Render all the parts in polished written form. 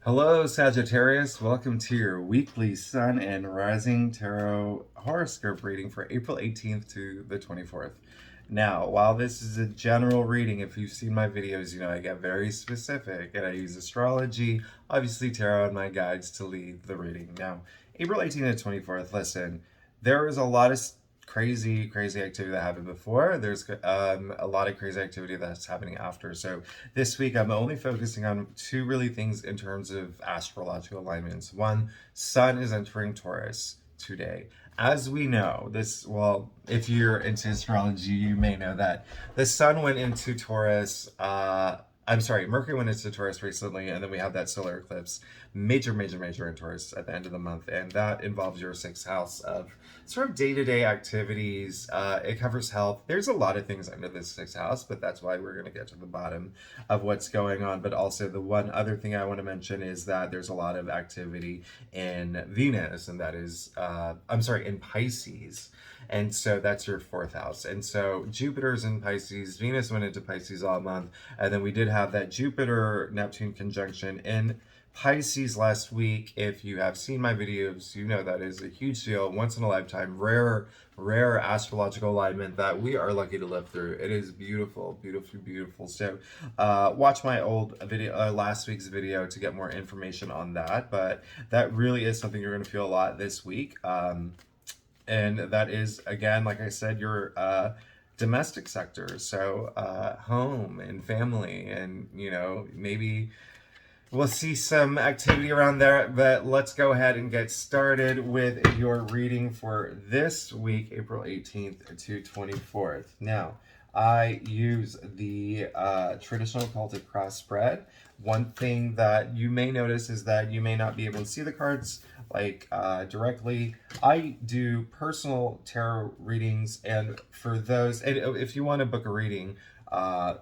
Hello, Sagittarius. Welcome to your weekly Sun and Rising Tarot horoscope reading for April 18th to the 24th. Now, while this is a general reading, if you've seen my videos, you know I get very specific and I use astrology, obviously tarot, and my guides to lead the reading. Now, April 18th to 24th, listen, there is a lot of crazy activity that happened before. There's a lot of crazy activity that's happening after. So this week I'm only focusing on two really things in terms of astrological alignments. One, Sun is entering Taurus today. As we know, if you're into astrology, you may know that the Sun went into Taurus. I'm sorry, Mercury went into Taurus recently, and then we have that solar eclipse, major in Taurus at the end of the month, and that involves your sixth house of sort of day-to-day activities. It covers health. There's a lot of things under this sixth house, but that's why we're going to get to the bottom of what's going on. But also the one other thing I want to mention is that there's a lot of activity in Venus, and that is, in Pisces. And so that's your fourth house. And so Jupiter's in Pisces, Venus went into Pisces all month. And then we did have that Jupiter-Neptune conjunction in Pisces last week. If you have seen my videos, you know that is a huge deal, once in a lifetime, rare astrological alignment that we are lucky to live through. It is beautiful. So watch my old video, last week's video, to get more information on that. But that really is something you're going to feel a lot this week. And that is, again, like I said, your domestic sector. So home and family, and, you know, maybe we'll see some activity around there. But let's go ahead and get started with your reading for this week, April 18th to 24th. Now, I use the traditional Celtic cross spread. One thing that you may notice is that you may not be able to see the cards directly. I do personal tarot readings, and for those, and if you want to book a reading, my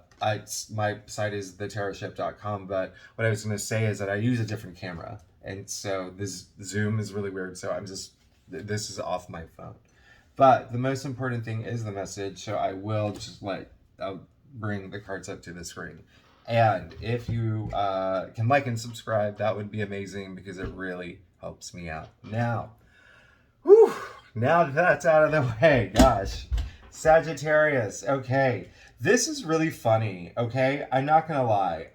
site is thetarotship.com. But what I was going to say is that I use a different camera, and so this Zoom is really weird. So this is off my phone. But the most important thing is the message, so I'll bring the cards up to the screen. And if you can like and subscribe, that would be amazing, because it really helps me out. Now that that's out of the way, gosh. Sagittarius, okay. This is really funny, okay? I'm not gonna lie.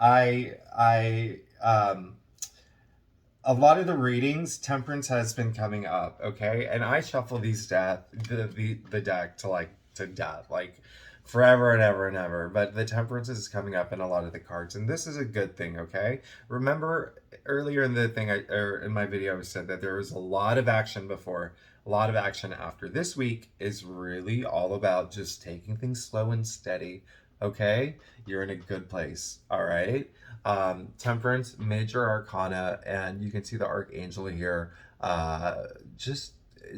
A lot of the readings, temperance has been coming up, okay? And I shuffle the deck to death, like forever and ever. But the temperance is coming up in a lot of the cards, and this is a good thing, okay? Remember earlier in the thing, in my video, I said that there was a lot of action before, a lot of action after. This week is really all about just taking things slow and steady, okay? You're in a good place, all right? Temperance, major arcana, and you can see the archangel here.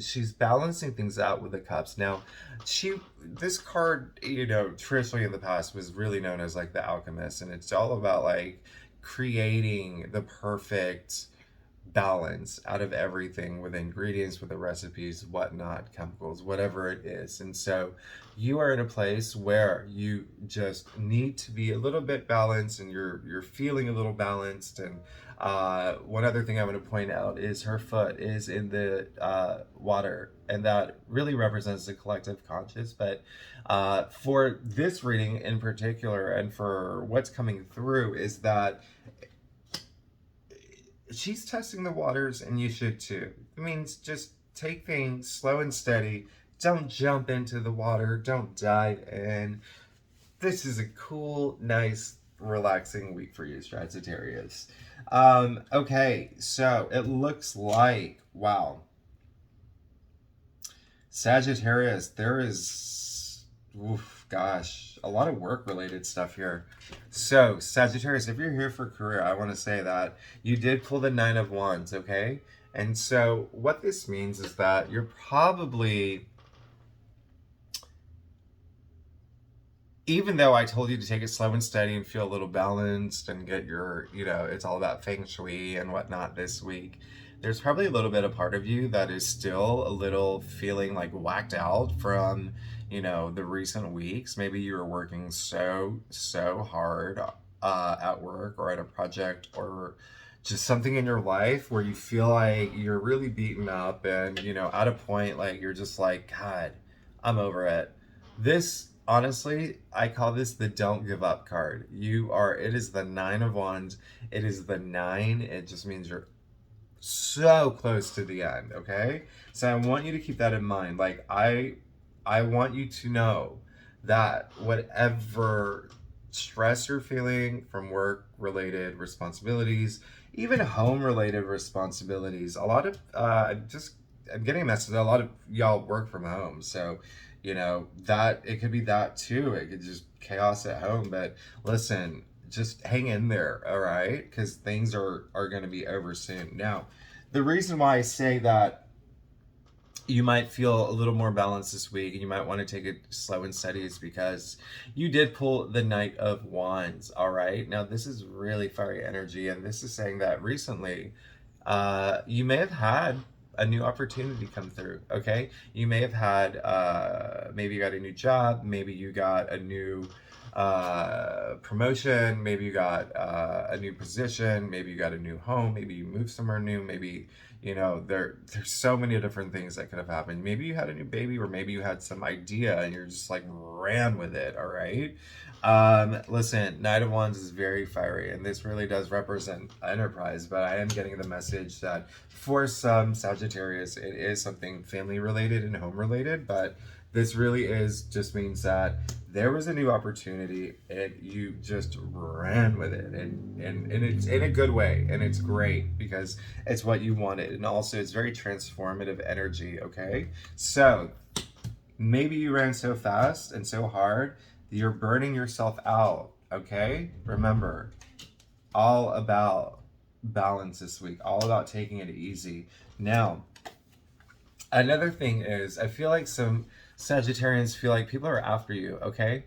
She's balancing things out with the cups. Now, this card, you know, traditionally in the past was really known as like the alchemist, and it's all about like creating the perfect balance out of everything, with ingredients, with the recipes, whatnot, chemicals, whatever it is. And so you are in a place where you just need to be a little bit balanced, and you're feeling a little balanced. And one other thing I want to point out is her foot is in the water, and that really represents the collective conscious. But for this reading in particular, and for what's coming through, is that she's testing the waters, and you should too. It means just take things slow and steady. Don't jump into the water. Don't dive in. This is a cool, nice, relaxing week for you, Sagittarius. Okay, so it looks like, wow. Sagittarius, there is, a lot of work-related stuff here. So, Sagittarius, if you're here for career, I want to say that you did pull the Nine of Wands, okay? And so what this means is that you're probably, even though I told you to take it slow and steady and feel a little balanced and get your, you know, it's all about feng shui and whatnot this week, there's probably a little bit of part of you that is still a little feeling like whacked out from, you know, the recent weeks. Maybe you were working so hard at work or at a project, or just something in your life where you feel like you're really beaten up and, at a point like you're just like, God, I'm over it. This, honestly, I call this the don't give up card. It is the Nine of Wands. It is the nine. It just means you're so close to the end, okay? So I want you to keep that in mind. Like I want you to know that whatever stress you're feeling from work related responsibilities, even home related responsibilities, a lot of I'm getting a message that a lot of y'all work from home. So, that it could be that too. It could just chaos at home, but listen, just hang in there, all right? Because things are going to be over soon. Now, the reason why I say that you might feel a little more balanced this week and you might want to take it slow and steady is because you did pull the Knight of Wands, all right? Now, this is really fiery energy, and this is saying that recently you may have had a new opportunity come through, okay? You may have had, maybe you got a new job, maybe you got a new promotion, maybe you got a new position, maybe you got a new home, maybe you moved somewhere new, maybe there's so many different things that could have happened. Maybe you had a new baby, or maybe you had some idea and you're just like ran with it, all right? Listen, Knight of Wands is very fiery, and this really does represent enterprise, but I am getting the message that for some Sagittarius, it is something family related and home related, but this really just means that there was a new opportunity and you just ran with it, and it's in a good way, and it's great because it's what you wanted, and also it's very transformative energy, okay? So maybe you ran so fast and so hard that you're burning yourself out, okay? Remember, all about balance this week, all about taking it easy. Now, another thing is, I feel like some Sagittarians feel like people are after you, okay?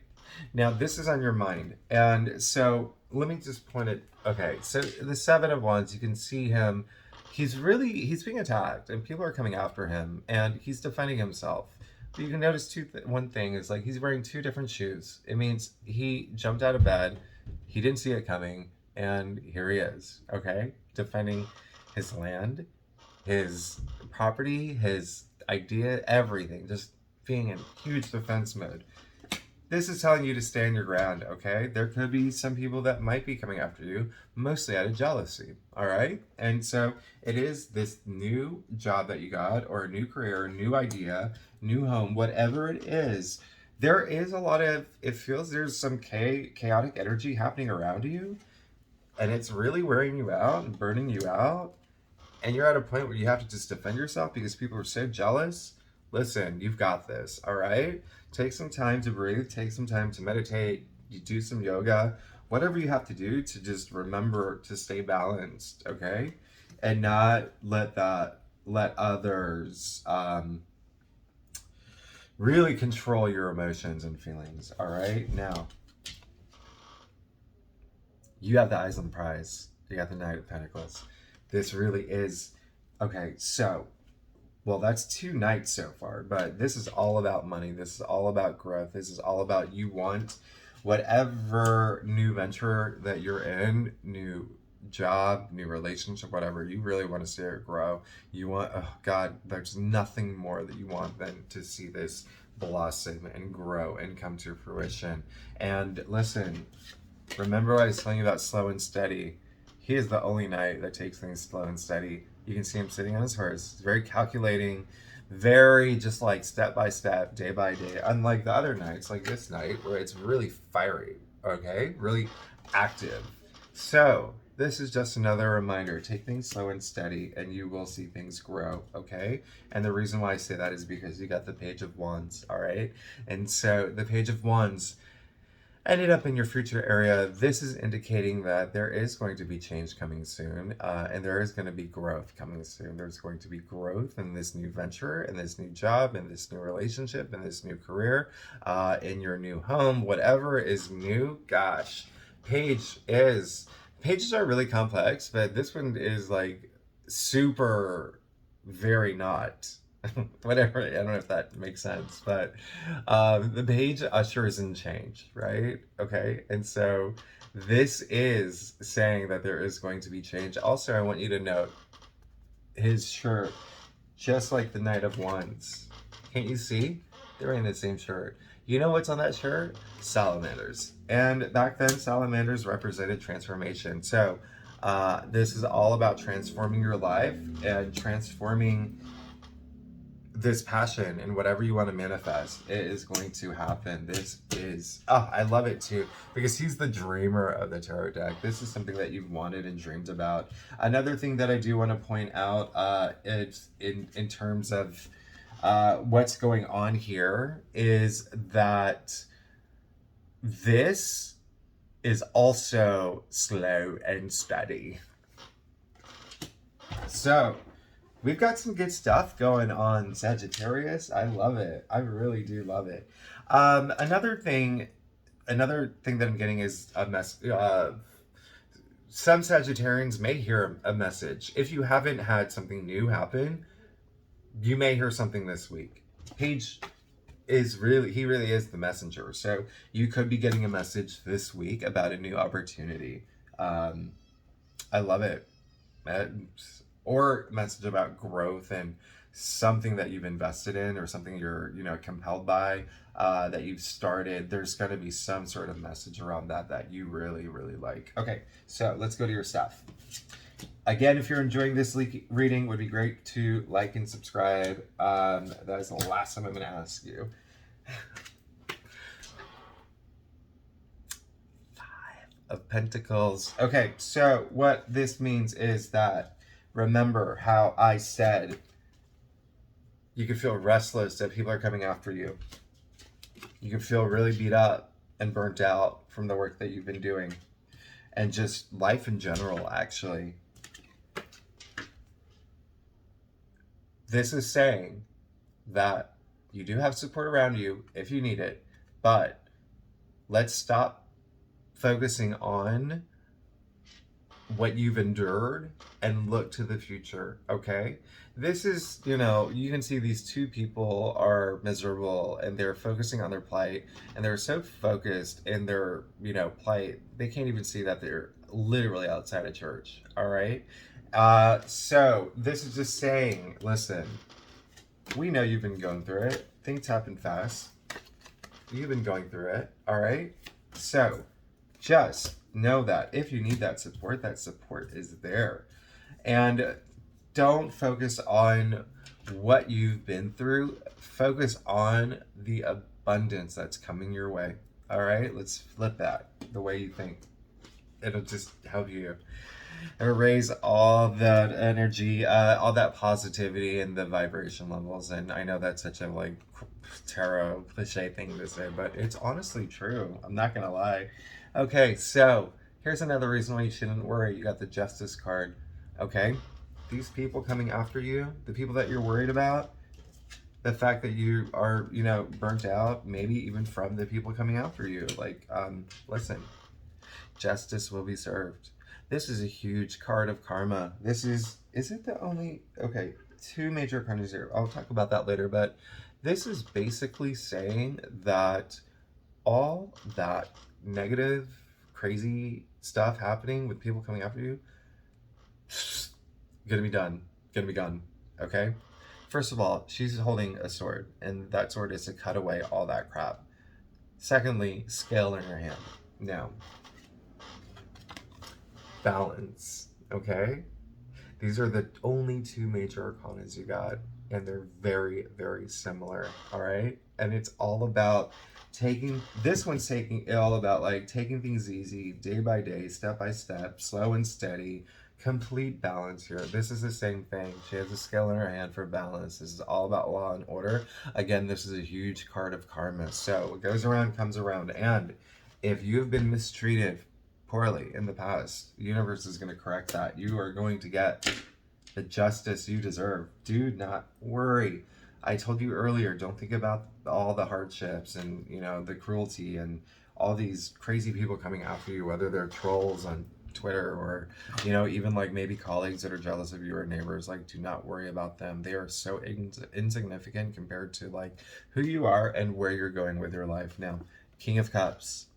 Now, this is on your mind. And so let me just point it. Okay, so the Seven of Wands, you can see him. He's being attacked, and people are coming after him, and he's defending himself. But you can notice one thing is like he's wearing two different shoes. It means he jumped out of bed, he didn't see it coming, and here he is, okay? Defending his land, his property, his idea, everything, just being in huge defense mode. This is telling you to stand your ground, okay? There could be some people that might be coming after you, mostly out of jealousy, all right? And so it is this new job that you got, or a new career, new idea, new home, whatever it is. There is it feels there's some chaotic energy happening around you, and it's really wearing you out and burning you out, and you're at a point where you have to just defend yourself because people are so jealous. Listen, you've got this, all right? Take some time to breathe, take some time to meditate, you do some yoga, whatever you have to do to just remember to stay balanced, okay? And not let others really control your emotions and feelings, all right? Now, you have the eyes on the prize. You got the Knight of Pentacles. This really is, okay, so, well, that's two nights so far, but this is all about money. This is all about growth. This is all about you want whatever new venture that you're in, new job, new relationship, whatever, you really want to see it grow. You want, oh God, there's nothing more that you want than to see this blossom and grow and come to fruition. And listen, remember I was telling you about slow and steady. He is the only knight that takes things slow and steady. You can see him sitting on his horse. He's very calculating, very just like step by step, day by day. Unlike the other knights, like this knight, where it's really fiery, okay? Really active. So this is just another reminder. Take things slow and steady, and you will see things grow, okay? And the reason why I say that is because you got the Page of Wands, all right? And so the Page of Wands ended up in your future area. This is indicating that there is going to be change coming soon, and there is going to be growth coming soon. There's going to be growth in this new venture, in this new job, in this new relationship, in this new career, in your new home, whatever is new. Gosh, pages are really complex, but this one is like super, very not. Whatever, I don't know if that makes sense, but the page ushers in change, right? Okay, and so This is saying that there is going to be change. Also, I want you to note his shirt, just like the Knight of Wands. Can't you see? They're wearing the same shirt. You know what's on that shirt? Salamanders. And back then, salamanders represented transformation. So this is all about transforming your life and transforming this passion and whatever you want to manifest. It is going to happen. This is, oh, I love it too, because he's the dreamer of the tarot deck. This is something that you've wanted and dreamed about. Another thing that I do want to point out is in terms of what's going on here is that this is also slow and steady. So we've got some good stuff going on, Sagittarius. I love it. I really do love it. Another thing that I'm getting is a mess. Some Sagittarians may hear a message. If you haven't had something new happen, you may hear something this week. Paige he really is the messenger. So you could be getting a message this week about a new opportunity. I love it. Or message about growth and something that you've invested in, or something you're compelled by, that you've started. There's going to be some sort of message around that you really like. Okay, so let's go to your stuff. Again, if you're enjoying this reading, would be great to like and subscribe. That is the last time I'm going to ask you. Five of Pentacles. Okay, so what this means is that, remember how I said you can feel restless, that people are coming after you. You can feel really beat up and burnt out from the work that you've been doing, and just life in general, actually. This is saying that you do have support around you if you need it, but let's stop focusing on what you've endured and look to the future, okay? This is, you can see these two people are miserable and they're focusing on their plight, and they're so focused in their, plight, they can't even see that they're literally outside of church, all right? So this is just saying, listen, we know you've been going through it. Things happen fast. You've been going through it, all right? So just know that if you need that support is there. And don't focus on what you've been through. Focus on the abundance that's coming your way, all right? Let's flip that the way you think. It'll just help you erase all that energy, all that positivity, and the vibration levels. And I know that's such a tarot cliche thing to say, but it's honestly true. I'm not gonna lie. Okay, so here's another reason why you shouldn't worry. You got the Justice card. Okay, these people coming after you, the people that you're worried about, the fact that you are burnt out, maybe even from the people coming after you, listen, justice will be served. This is a huge card of karma. Is it the only, okay, two major cards here. I'll talk about that later, but this is basically saying that all that negative, crazy stuff happening with people coming after you, gonna be done, gonna be gone, okay? First of all, she's holding a sword, and that sword is to cut away all that crap. Secondly, scale in her hand. Now, balance, okay? These are the only two major arcanas you got, and they're very, very similar, all right? And it's all about taking things easy, day by day, step by step, slow and steady, complete balance here. This is the same thing. She has a scale in her hand for balance. This is all about law and order. Again, this is a huge card of karma. So what goes around comes around. And if you have been mistreated poorly in the past, the universe is going to correct that. You are going to get the justice you deserve. Do not worry. I told you earlier, don't think about all the hardships and the cruelty and all these crazy people coming after you, whether they're trolls on Twitter or even maybe colleagues that are jealous of you or neighbors. Do not worry about them. They are so insignificant compared to who you are and where you're going with your life. Now, King of Cups.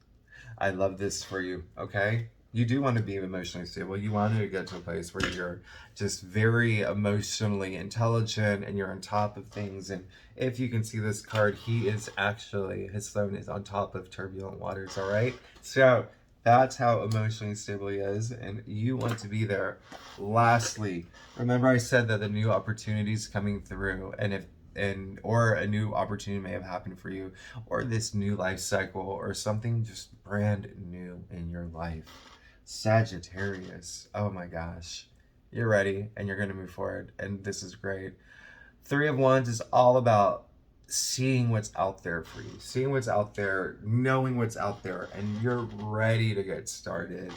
I love this for you, okay? You do want to be emotionally stable. You want to get to a place where you're just very emotionally intelligent and you're on top of things. And if you can see this card, he is actually, his throne is on top of turbulent waters, all right? So that's how emotionally stable he is, and you want to be there. Lastly, remember I said that the new opportunities coming through, or a new opportunity may have happened for you, or this new life cycle, or something just brand new in your life. Sagittarius, oh my gosh, you're ready and you're going to move forward, and this is great. Three of Wands is all about seeing what's out there for you, seeing what's out there, knowing what's out there, and you're ready to get started.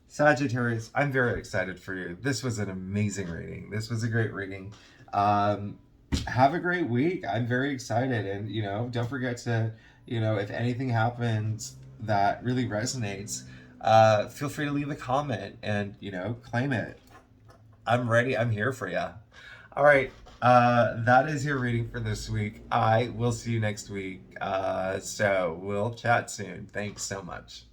Sagittarius, I'm very excited for you. This was an amazing reading. This was a great reading. Have a great week. I'm very excited. And, don't forget to, if anything happens that really resonates, feel free to leave a comment and, claim it. I'm ready. I'm here for you. All right. That is your reading for this week. I will see you next week. So we'll chat soon. Thanks so much.